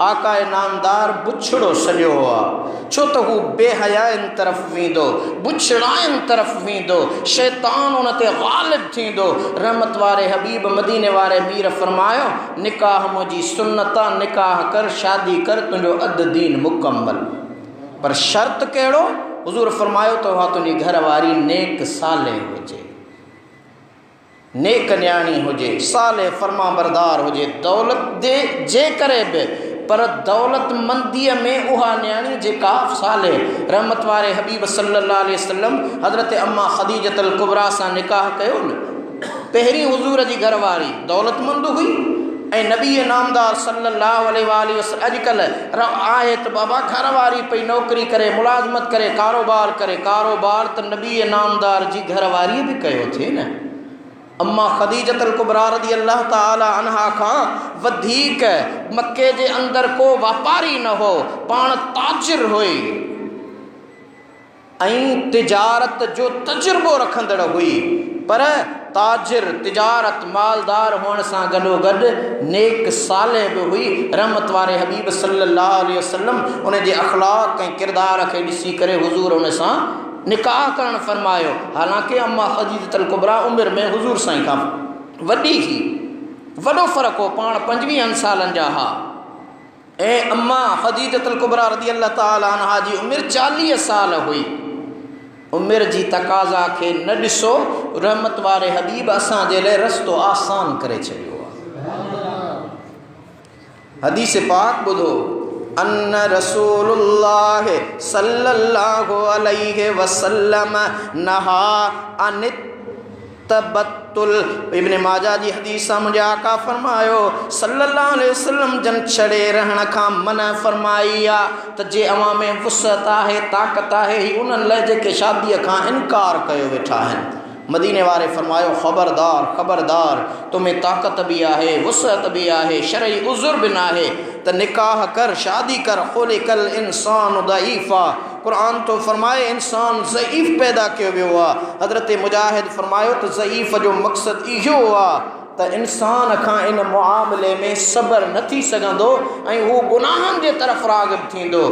[SPEAKER 1] आका नामदार बुछड़ो सॼो आहे, छो त हू बेहयाइन तरफ़ वेंदो, बुछड़ाइन तरफ़ वेंदो, शैतान उन ते ग़ालिब थींदो। रहमत वारे हबीब मदीने वारे मीर फरमायो निकाह मुंहिंजी सुन्नत आहे, निकाह कर, शादी कर, तुंहिंजो अध दीन मुकम्मल। पर शर्त कहिड़ो? हुज़ूर फरमायो त उहा तुंहिंजी घरवारी नेक साले हुजे, नेक न्याणी हुजे, साले फरमा बरदार हुजे, दौलत दे जे करे बि, पर दौलतमंदीअ में उहा न्याणी जेका साले। रहमत वारे हबीब सल्लल्लाहु अलैहि वसल्लम हज़रत अम्मा ख़दीजतुल कुबरा सां निकाह कयो न। पहिरीं हुज़ूर जी घरवारी दौलतमंद हुई ऐं नबी नामदार सल्लल्लाहु अलैहि वसल्लम अॼुकल्ह आहे त बाबा घरवारी पई नौकरी करे, मुलाज़मत करे, कारोबार करे, कारोबार त नबी नामदार जी घरवारी बि कयो थिए न। अम्मा ख़दीजतुल कुबरा रज़ी अल्लाह ताला अन्हा खां वधीक मक्के जे अंदर को वापारी न हो, पाण ताजिर हुई ऐं तिजारत जो तजुर्बो रखंदड़ हुई। पर ताजिर, तिजारत, मालदार हुअण सां गॾोगॾु नेक साले बि हुई। रहमत वारे हबीब सल्लल्लाहु अलैहि वसल्लम उन जे अख़लाक़ ऐं किरदार खे ॾिसी करे हुज़ूर उन सां निकाह करण फरमायो। हालांकि अम्मा ख़दीजतुल कुबरा उमिरि में हुज़ूर साईं खां वॾी ही, वॾो फ़र्क़ु हो, पाण 25 सालनि जा हा ऐं अम्मा ख़दीजतुल कुबरा रज़ी अल्लाह ताला अन्हा जी उमिरि 40 साल हुई। उमिरि जी तक़ाज़ा खे न ॾिसो, रहमत वारे हबीब असांजे लाइ रस्तो आसान करे छॾियो आहे। हदीस पाक ॿुधो, अन्न रसूलुल्लाह सल्लल्लाहु अलैहि वसल्लम नहा अनित तबत्तुल। इब्न माजा जी हदीस मुंहिंजे आका फरमायो सल्लल्लाहु अलैहि वसल्लम जन छड़े रहण खां मना फरमाई आहे त जे अवां में वुसअत आहे, ताक़त आहे, ही उन्हनि लाइ जेके शादीअ खां इनकार कयो वेठा आहिनि। मदीने वारे फरमायो ख़बरदार ख़बरदार, तुम्हें ताक़त भी आहे, वुसअत भी आहे, शरई उज़ुर भी ना है त निकाह कर, शादी कर। ख़ुलिक़ल इंसान दईफ़ा, कुरान तो फरमाए इंसान ज़ईफ़ पैदा कियो वियो आहे। हज़रत मुजाहिद फरमायो त ज़ईफ़ जो मक़सदु इहो आहे त इंसान खां इन मुआमले में सब्र न थी सघंदो ऐं हू गुनाहनि जे तरफ़ राग़िब थींदो।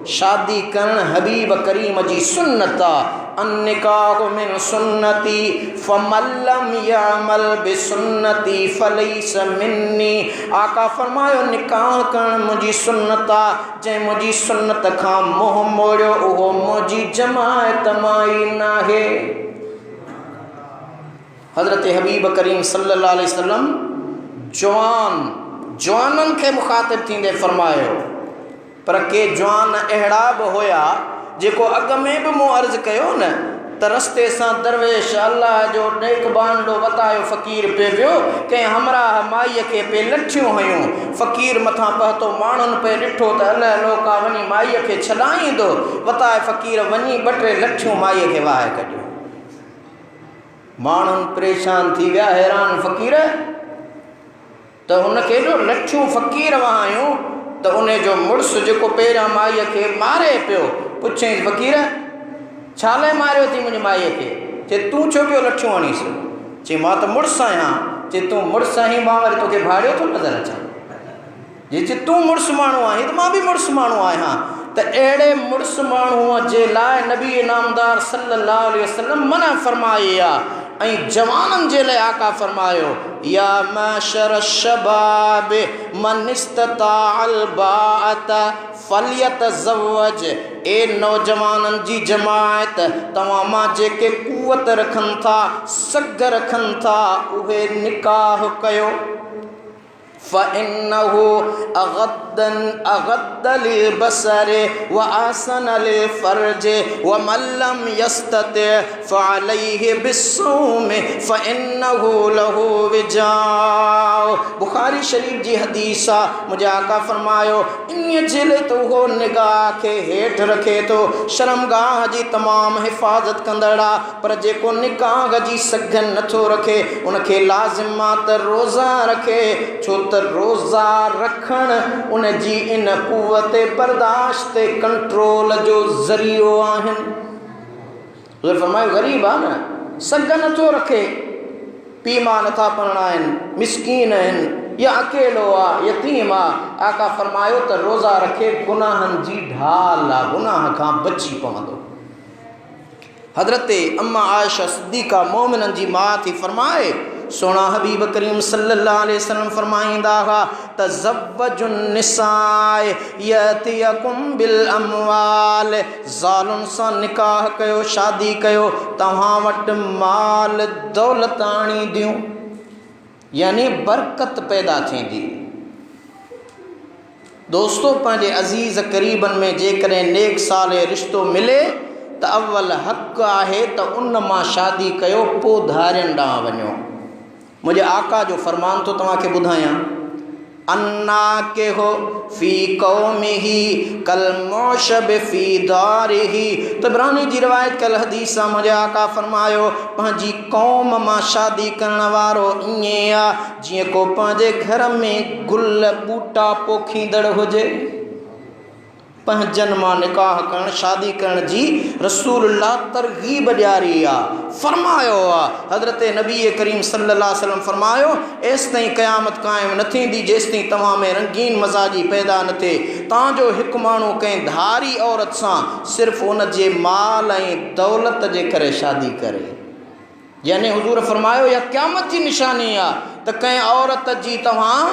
[SPEAKER 1] शादी करण हबीब करीम जी सुन्नत आहे। अन्निकाहु मिन सुन्नती फमन लम यअमल बिसुन्नती फलैस मिन्नी। आका फरमायो निकाह करण मुंहिंजी सुन्नत आहे, जंहिं मुंहिंजी सुन्नत खां मुंहुं मोड़ियो उहो मुंहिंजी जमायत मां ई नाहे। हज़रत हबीब करीम सल्लल्लाहु अलैहि वसल्लम जवाननि खे मुखातिब थींदे फरमायो, पर के जवान अहिड़ा बि हुया जेको अॻ में बि मूं अर्ज़ु कयो न त रस्ते सां दरवेश अल्लाह जो नेक बांडो वतायो फ़क़ीर पे वियो कंहिं हमराह माईअ खे पे लठियूं हुयूं। फ़क़ीर मथां पहुतो माण्हुनि पे ॾिठो त अलाए लोका वञी माईअ खे छॾाईंदो। वताए फ़क़ीर वञी 2-3 लठियूं माईअ खे वाहे कढियूं। माण्हुनि परेशान थी विया, हैरान फ़क़ीर त हुनखे एॾो लठियूं फ़क़ीर वहायूं त उन जो मुड़ुसु जेको पहिरियां माईअ खे मारे पियो पुछईं फ़क़ीर छा लाइ मारियो थी मुंहिंजी माईअ खे? चए तूं छो पियो लठियूं हणीसि? चई मां त मुड़ुसु आहियां। चए तूं मुड़ुसु आहीं, मां वरी तोखे भाड़ियो थो नज़र अचां? जे तूं मुड़ुसु माण्हू आहीं त मां बि मुड़ुसु माण्हू आहियां। त अहिड़े मुड़ुसु माण्हूअ जे लाइ नबी नामदार सल्लल्लाहु अलैहि वसल्लम मना फरमाई आहे। ऐं जवाननि जे लाइ आका फरमायो या माशर शबाब मन इस्तताअल बाअत फलियतज़व्वज। ए नौजवाननि जी जमायत, तव्हां मां जेके कुवत रखनि था, सग रखनि था, उहे निकाह कयो। फ़इन्नहु अग़द्द लिलबसर व आसन लिलफ़र्ज व मन लम यस्तति फ़अलैहि बिस्सौम फ़इन्नहु लहु विजाउ। बुखारी शरीफ़ जी हदीस आहे। मुंहिंजे आका फरमायो इन जे लाइ त उहो निगाह खे हेठि रखे थो, शर्मगाह जी तमामु हिफ़ाज़त कंदड़ आहे। पर जेको निगाह जी सघन नथो रखे उनखे लाज़िम आहे त रोज़ा रखे, छो त रोज़ा रखण उन जी इन कुवत बर्दाश्त कंट्रोल जो ज़रियो आहिनि। फरमायो ग़रीब आहे न, सघ नथो रखे, पीउ मां नथा परणाइनि, मिसकीन आहिनि या अकेलो आहे, यतीम आहे। आका फरमायो त रोज़ा रखे गुनाहनि जी ढाल आहे, गुनाह खां बची पवंदो। हज़रत अम्मा आयशा सिद्दीक़ा मोमिननि जी माउ थी फरमाए सोना हबीब करीम सल्लल्लाहु अलैहि वसल्लम फरमाईंदा हुआ तज़व्वजुन निसाए यतियकुम बिल अमवाल। ज़ालुनि सां निकाह कयो, शादी कयो, तव्हां वटि माल दौलत आणी ॾियूं, यानी बरकत पैदा थींदी। दोस्तों, पंहिंजे अज़ीज़ क़रीबनि में जेकॾहिं नेक साले रिश्तो मिले त अव्वल हक़ आहे त उन मां शादी कयो, पोइ धारियुनि ॾांहुं वञो। मुंहिंजे आका जो फ़रमान थो तव्हांखे ॿुधायां, अन्ना के हो फ़ी क़ौमिही कल मौशब फ़ी दारिही। तबरानी जी रिवायत कल हदीस आहे। मुंहिंजे आका फरमायो पंहिंजी क़ौम मां शादी करण वारो ईअं आहे जीअं को पंहिंजे घर में गुल ॿूटा पोखींदड़ हुजे। पंहिंजनि मां निकाह करण, शादी करण जी रसूलुल्लाह तरग़ीब ॾियारी आहे, फरमायो आहे। हज़रत नबी करीम सल्लल्लाहु अलैहि वसल्लम फरमायो एसि ताईं क़यामत क़ाइमु न थींदी जेसि ताईं तव्हां में रंगीन मज़ाजी पैदा न थिए। तव्हांजो हिकु माण्हू कंहिं धारी औरत सां सिर्फ़ु उन जे माल ऐं दौलत जे करे शादी करे, यानी हुज़ूर फरमायो या क़यामत जी निशानी आहे त कंहिं औरत जी तव्हां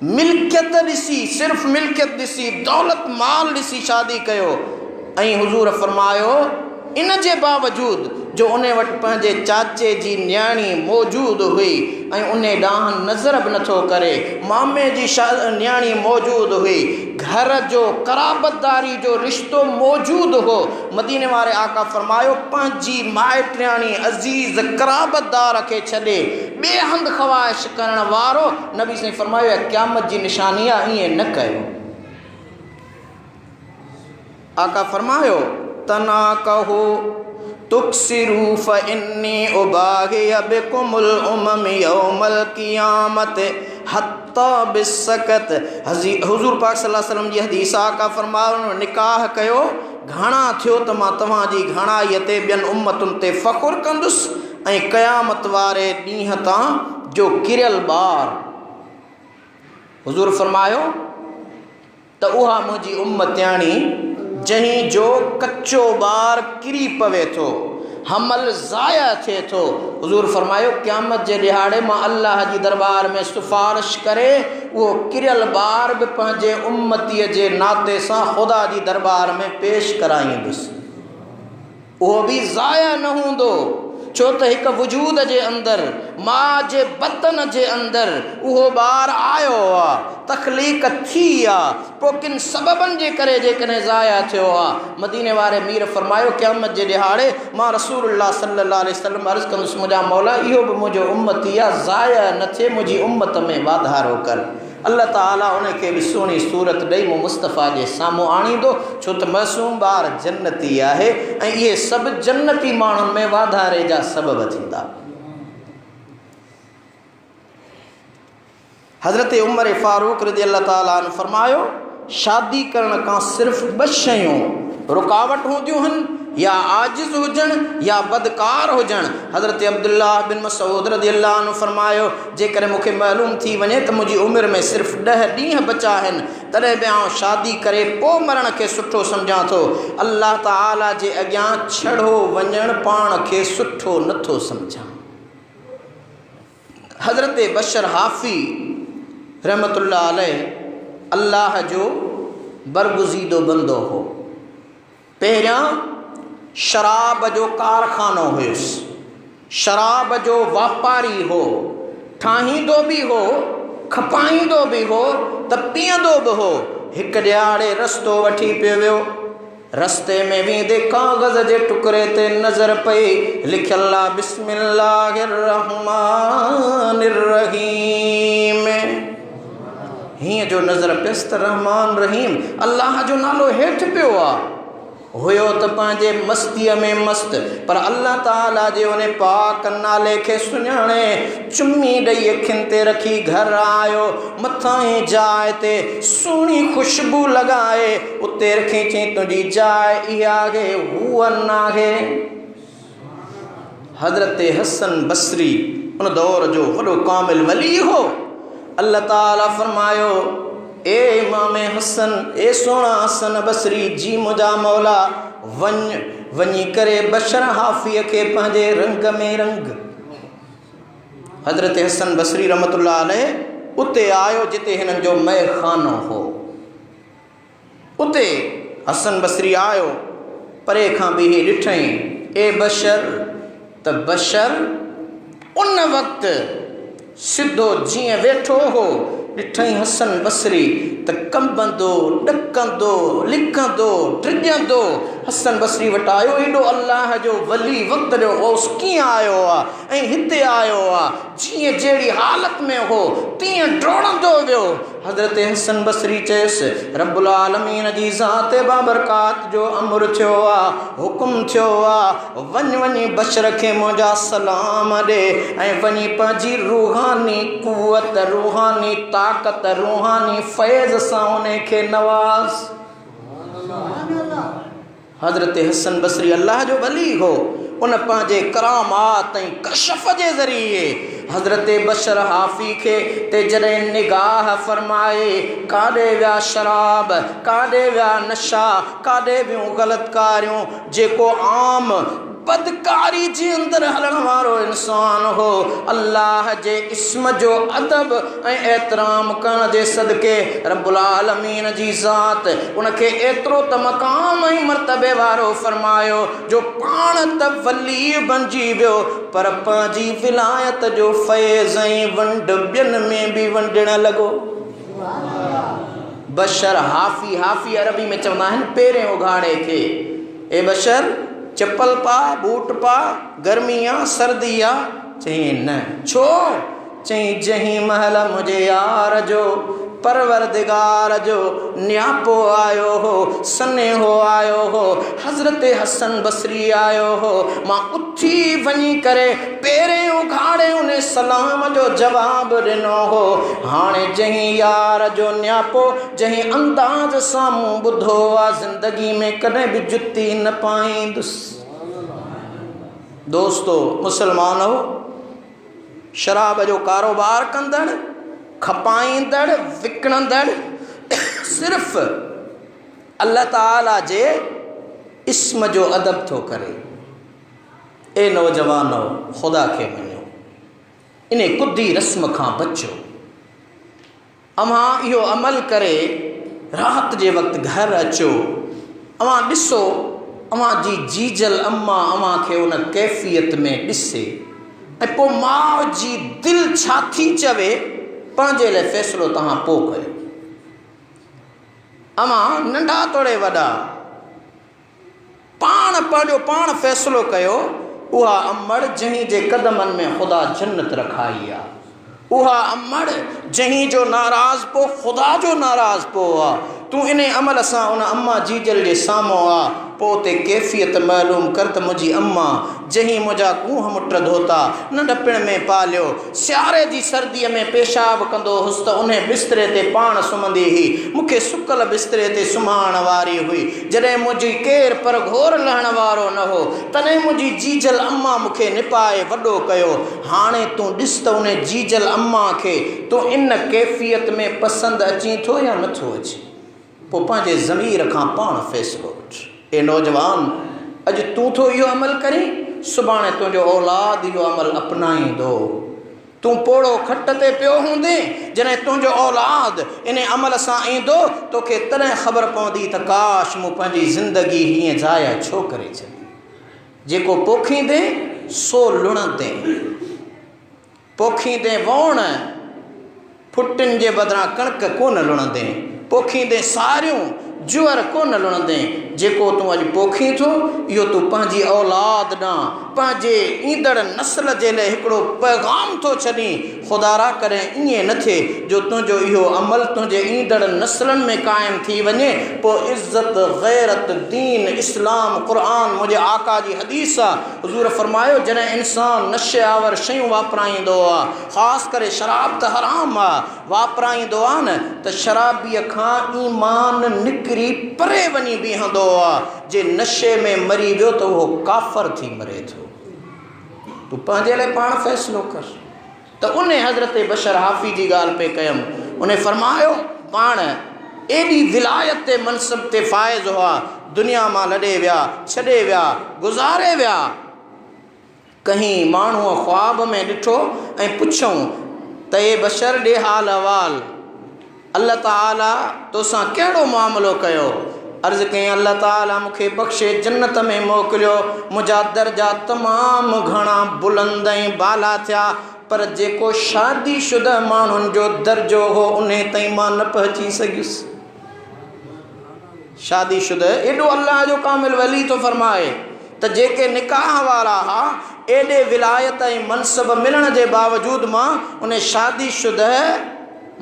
[SPEAKER 1] मिल्कियत ॾिसी, सिर्फ़ु मिल्कियत ॾिसी, दौलत माल ॾिसी शादी कयो। ऐं हुज़ूर फरमायो इन जे बावजूदि जो उन वटि पंहिंजे चाचे जी न्याणी मौजूदु हुई ऐं उन ॾांहुं नज़र बि नथो करे, मामे जी न्याणी मौजूदु हुई, घर जो क़राबतदारी जो रिश्तो मौजूदु हो। मदीने वारे आका फरमायो पंहिंजी माइटियाणी अज़ीज़ क़राबतदार खे छॾे ॿिए हंधि ख़वाहिश करण वारो, नबी साईं फरमायो क़यामत जी निशानी आहे, ईअं न कयो। आका फरमायो तना कहो तुक्सिरू फ़इन्नी उबाही बिकुमुल उमम यौमल क़ियामत हत्ता बिस्सकत। हुज़ूर पाक सल्लल्लाहु अलैहि वसल्लम जी हदीस आका फरमायो निकाह कयो, घणा थियो त मां तव्हांजी घणाईअ ते ॿियनि उम्मतुनि ते फ़ख़ुरु कंदुसि ऐं क़यामत वारे ॾींहं तां जो किरियल ॿार, हुज़ूर फरमायो त उहा मुंहिंजी उम्मतियाणी जंहिं जो कच्चो ॿार किरी पवे थो, हमल ज़ाया थिए थो। हुज़ूर फरमायो क़यामत जे ॾिहाड़े मां अल्लाह जी दरबार में सिफ़ारिश करे उहो किरियल ॿार बि पंहिंजे उम्मतीअ जे नाते सां ख़ुदा जी दरबार में पेश कराईंदुसि। उहो बि ज़ाया न हूंदो, छो त हिक वजूद जे अंदरि मां जे बदन जे अंदरि उहो ॿार आयो आहे, तख़लीक़ थी आहे, पोइ किन सबबनि जे करे जेकॾहिं ज़ाया थियो आहे। मदीने वारे मीर फरमायो क़यामत जे ॾिहाड़े मां रसूलुल्लाह सल्लल्लाहु अलैहि वसल्लम अर्ज़ कंदुसि मुंहिंजा मौला इहो बि मुंहिंजो उम्मती आहे, ज़ाया न थिए, मुंहिंजी उम्मत में वाधारो कर। अल्लाह ताला उनखे बि सुहिणी सूरत ॾेई मूं मुस्तफ़ा जे साम्हूं आणींदो, छो त मासूम ॿार जन्नती आहे ऐं इहे सभु जन्नती माण्हुनि में वाधारे जा सबब थींदा। हज़रत उमर फारूक रज़ी अल्लाह ताला अन्हु फरमायो शादी करण खां सिर्फ़ 2 शयूं रुकावट हूंदियूं आहिनि, या आजिज़ हुजनि या बदकार हुजनि। हज़रत अब्दुल्लाह बिन मसूद रज़ी अल्लाह अन्हु फरमायो जेकर मूंखे मालूम थी वञे त मुंहिंजी उमिरि में सिर्फ़ 10 ॾींहं बचा आहिनि तॾहिं बि आउं शादी करे पोइ मरण खे सुठो सम्झां थो। अल्लाह ताला जे अॻियां छड़ो वञणु पाण खे सुठो नथो सम्झां। हज़रत बशर हाफ़ी रहमतुल्लाह अलैह अल्लाह जो बरगुज़ीदो बंदो हो। पहिरियां शराब जो कारखानो हुयुसि, शराब जो वापारी हो, ठाहींदो बि हो, खपाईंदो बि हो त पीअंदो बि हो। हिकु ॾियारे रस्तो वठी पियो वियो, रस्ते में वेंदे कागज़ जे टुकड़े ते नज़र पई लिखियल आहे बिस्मिल्लाहिर रहमानिर रहीम। हीअं जो नज़र पियसि त रहमान रहीम अल्लाह जो नालो हेठि पियो आहे। हुयो त पंहिंजे मस्तीअ में मस्त, पर अल्लाह ताला जे उन पाक नाले खे सुञाणे चुम्मी ॾेई अखियुनि ते रखी घर आयो। मथां ई जाइ ते सुहिणी ख़ुशबू लॻाए उते रखी चई तुंहिंजी जाइ इहा आहे, हूअ न आहे। हज़रत हसन बसरी उन दौर जो वॾो कामिल वली हो। अल्लाह ताला फरमायो ए इमाम हसन, ए सोना हसन बसरी जी मुंहिंजा मौला वञी करे बशर हाफ़ीअ खे पंहिंजे रंग में रंग। हज़रत हसन बसरी रहमतुल्लाह अलैह उते आयो जिते हिननि जो मैखानो हो। उते हसन बसरी आयो, परे खां बीही ॾिठई ए बशर, त बशर उन वक़्तु सिधो जीअं वेठो हो ॾिठई हसन बसरी त कंबंदो ॾकंदो लिकंदो टिजंदो हसन बसरी वटि आयो। एॾो अल्लाह जो वली वक़्त जो गौस कीअं आयो आहे ऐं हिते आयो आहे, जीअं जहिड़ी हालत में हो तीअं डोड़ंदो वियो। हज़रत हसन बसरी चयसि रब्बुल आलमीन जी ज़ात बाबरकात जो अमर थियो आहे, हुकुम थियो आहे, वञी बशर खे मुंहिंजा सलाम ॾे ऐं वञी पंहिंजी रूहानी कुवत, रूहानी ताक़त, रूहानी फैज़ सां उन खे नवाज़। हज़रत हसन बसरी अल्लाह जो वली हो। उन पंहिंजे करामात ऐं कशफ जे ज़रिए हज़रत बशर हाफ़ी खे ते जॾहिं निगाह फरमाए, काॾे विया शराब, काॾे विया नशा, काॾे वियूं ग़लतकारियूं, जेको आम बदकारी जे अंदरि हलण वारो इंसान हो, अल्लाह जे इस्म जो अदब ऐं एतराम करण जे सदके रब्बुल आलमीन जी ज़ात उनखे एतिरो त मक़ाम ऐं मर्तबे वारो फरमायो जो पाण त वली बणिजी वियो, पर पंहिंजी विलायत जो फैज़ ऐं वंड ॿियनि में बि वंडण लॻो। बशर हाफ़ी, हाफ़ी अरबी में चवंदा आहिनि पेरें उघाड़े खे, ए बशर चप्पल पा, बूट पा, गर्मी आहे सर्दी आहे? चई न। छो? चई जहीं महल मुंहिंजे यार जो परवरदिगार जो न्यापो आयो हो, सनेहो आयो हो, हज़रत हसन बसरी आयो हो, मां उथी वञी करे पेरें उघाड़े उन सलाम जो जवाब ॾिनो हो। हाणे जहीं यार जो न्यापो, जहीं अंदाज़ सां मूं ॿुधो आहे, ज़िंदगी में कॾहिं बि जुती न पाईंदुसि। दोस्तो मुसलमानो, शराब जो कारोबार कंदड़, खपाईंदड़, विकिणंदड़ सिर्फ़ अल्लाह ताला जे इस्म जो अदब थो करे। ए नौजवानो, ख़ुदा खे मञो, इन कुदी रस्म खां बचो। अव्हां इहो अमल करे रात जे वक़्तु घर अचो, अव्हां ॾिसो अवां जी जीजल अम्मा अवां खे उन कैफ़ियत में ॾिसे ऐं पोइ माउ जी दिलि छा थी चवे पंहिंजे लाइ फ़ैसिलो तव्हां पोइ कयो। अवां नंढा तोड़े वॾा पाण पंहिंजो पाण फ़ैसिलो कयो। उहा अमड़ जंहिं जे क़दमनि में ख़ुदा जन्नत रखाई आहे, उहा अमड़ जंहिं जो नाराज़ पोइ ख़ुदा जो नाराज़ पोइ आहे। तूं इन अमल सां उन अम्मा जीजल जे साम्हूं आहे, पोइ उते कैफ़ियत मालूम कर त मुंहिंजी अम्मा जंहिं मुंहिंजा कुंह मुट धोता नंढपिण में पालियो, सियारे जी सर्दीअ में पेशाब कंदो हुउसि त उन बिस्तरे ते पाण सुम्हंदी हुई, मूंखे सुकल बिस्तरे ते सुम्हाइण वारी हुई। जॾहिं मुंहिंजी केरु पर घोर लहण वारो न हो तॾहिं मुंहिंजी जीजल अम्मा मूंखे निपाए वॾो कयो। हाणे तूं ॾिस त उन जीजल अम्मा खे तूं इन कैफ़ियत में पसंदि अची थो या नथो अचे। पोइ पंहिंजे ज़मीर खां पाण फ़ैसिलो वठि। ए नौजवान, अॼु तूं थो इहो अमल करीं, सुभाणे तुंहिंजो औलाद इहो अमल अपनाईंदो। तूं पोड़ो खट ते पियो हूंदे, जॾहिं तुंहिंजो औलाद इन अमल सां ईंदो तोखे तॾहिं ख़बर पवंदी त काश मूं पंहिंजी ज़िंदगी हीअं ज़ाया छो करे छॾी। जेको पोखींदे सो लुणंदे, पोखींदे वोण फुटिन जे बदिरां कणिक कोन लुणंदे, पोखींदे सारियूं जुअर कोन लुणंदे। जेको तूं अॼु पोखी थो इहो तूं पंहिंजी औलाद ॾांहुं पंहिंजे ईंदड़ नस्ल जे लाइ हिकिड़ो पैगाम थो छॾीं। ख़ुदा करे ईअं न थिए जो तुंहिंजो इहो अमल तुंहिंजे ईंदड़ नस्लनि में क़ाइमु थी वञे। पोइ इज़त ग़ैरत दीन इस्लाम क़ुर मुंहिंजे आका जी हदीस आहे। हुज़ूर फरमायो जॾहिं इंसानु नशे आवर शयूं वापराईंदो आहे, ख़ासि करे शराब त हराम आहे, वापराईंदो आहे न त शराबीअ खां ईमान निकिरी परे वञी बीहंदो आहे। जे नशे में मरी वियो त उहो काफ़र थी मरे थो। तूं पंहिंजे लाइ पाण फ़ैसिलो कर। त उन हज़रत बशर हाफ़ी जी ॻाल्हि पे कयमि। उन फरमायो पाण एॾी विलायत ते मनसब ते फ़ाइज़ हुआ, दुनिया मां लॾे विया, छॾे विया, गुज़ारे विया। कहीं माण्हूअ ख़्वाब में ॾिठो ऐं पुछऊं त ए बशर ॾे हाल अहवाल, अल्लाह ताला तोसां कहिड़ो मामिलो कयो। अर्ज़ु कई अल्लाह ताला मूंखे बख़्शे जन्नत में मोकिलियो, मुंहिंजा दर्जा तमामु घणा बुलंद ऐं बाला थिया, पर जेको शादीशुदा माण्हुनि जो दर्जो हो उन ताईं मां न पहुची सघियुसि। शादीशुदा एॾो अल्लाह जो कामिल वली थो फरमाए त जेके निकाह वारा हा एॾे विलायत ऐं मनसब मिलण जे बावजूदि मां उन शादीशुदा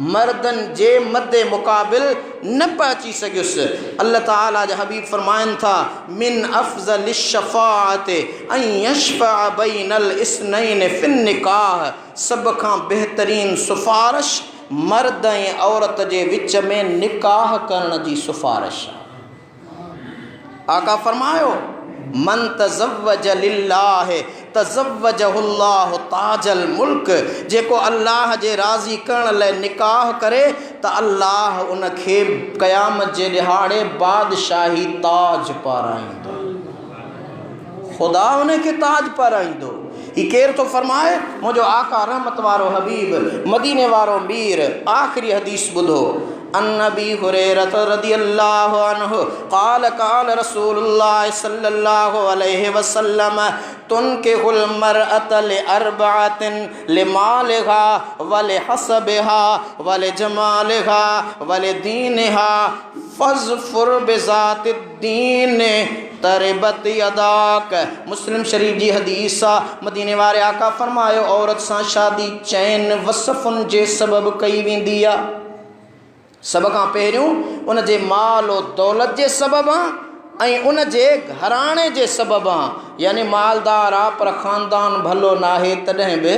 [SPEAKER 1] मर्दनि जे मदे मुक़ाबिल न पहुची सघियुसि। अल्लाह ताला जा हबीब फरमाइनि था मिन अफ़ज़ल शफ़ाअत ऐं यशफ़अ बैनल इस्नैन फ़िन निकाह, सभ खां बहितरीन सिफ़ारिश मर्द ऐं औरत जे विच में निकाह करण जी सिफ़ारिश आहे। आका फरमायो मन तज़व्वज लिल्लाह तज़व्वजहुल्लाहु ताजल मुल्क, जेको अल्लाह जे राज़ी करण लाइ निकाह करे त अल्लाह उनखे क़यामत जे ॾिहाड़े बादशाही ताज पाराईंदो। ख़ुदा उनखे ताज पाराईंदो। ही केर थो फरमाए? मुंहिंजो आका रहमत वारो हबीब मदीने वारो मीर। आख़िरी हदीस ॿुधो। अन्नबी हुरैरत रदियल्लाहु अन्हु क़ाल क़ाल रसूलुल्लाह सल्लल्लाहु अलैहि वसल्लम तुनकिहुल मरअत लिअरबअतिन लिमालिहा वलिहसबिहा वलिजमालिहा वलिदीनिहा फज़फुर बिज़ातिद्दीन तरबत यदाक। मुस्लिम शरीफ जी हदीस आहे। मदीने वारे आका फरमायो औरत सां शादी चैन वसफ़ुनि जे सबबु कई वेंदी आहे। सभ खां पहिरियों उन जे माल और दौलत जे सबबु आहे ऐं उन जे घराणे जे सबबु आहे। यानी मालदार आहे पर ख़ानदान भलो नाहे तॾहिं बि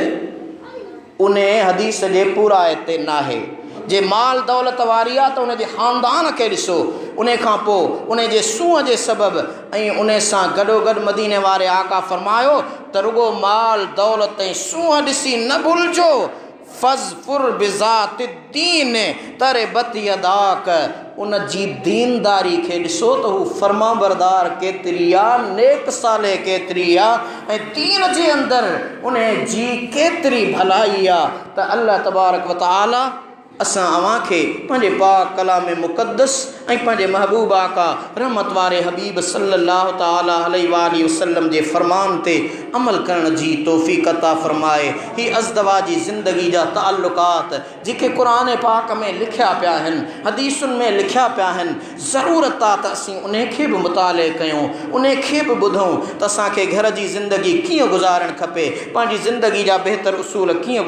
[SPEAKER 1] उन हदीस जे पूराए ते नाहे। जे माल दौलत वारी आहे त उन जे ख़ानदान खे ॾिसो, उन खां पोइ उन जे सूंहं जे सबबु ऐं उन सां गॾोगॾु मदीने वारे आका फरमायो त रुगो माल दौलत ऐं सूंहं ॾिसी न भुलिजो। फज़फुर बिज़ातिद्दीन तरबत यदाक, उन जी दीनदारी खे ॾिसो त हू फर्मा बरदार केतिरी आहे, नेक साले केतिरी आहे ऐं दीन जे अंदरि उन जी केतिरी भलाई आहे। त अल्लाह तबारक व तआला असां अवां खे पंहिंजे पाक कलाम मुक़द्दस ऐं पंहिंजे महबूब आका रहमत वारे हबीब सल्लल्लाहु ताला अलैहि वसल्लम जे फ़रमान ते अमल करण जी तौफ़ीक़ अता फ़रमाए। ही अज़दवा जी ज़िंदगी जा ताल्लुकात जेके क़ुरान पाक में लिखिया पिया आहिनि, हदीसुनि में लिखिया पिया आहिनि, ज़रूरत आहे त असीं उन खे बि मुताले कयूं, उन खे बि ॿुधूं त असांखे घर जी ज़िंदगी कीअं गुज़ारणु खपे, पंहिंजी ज़िंदगी जा बहितर उसूल कीअं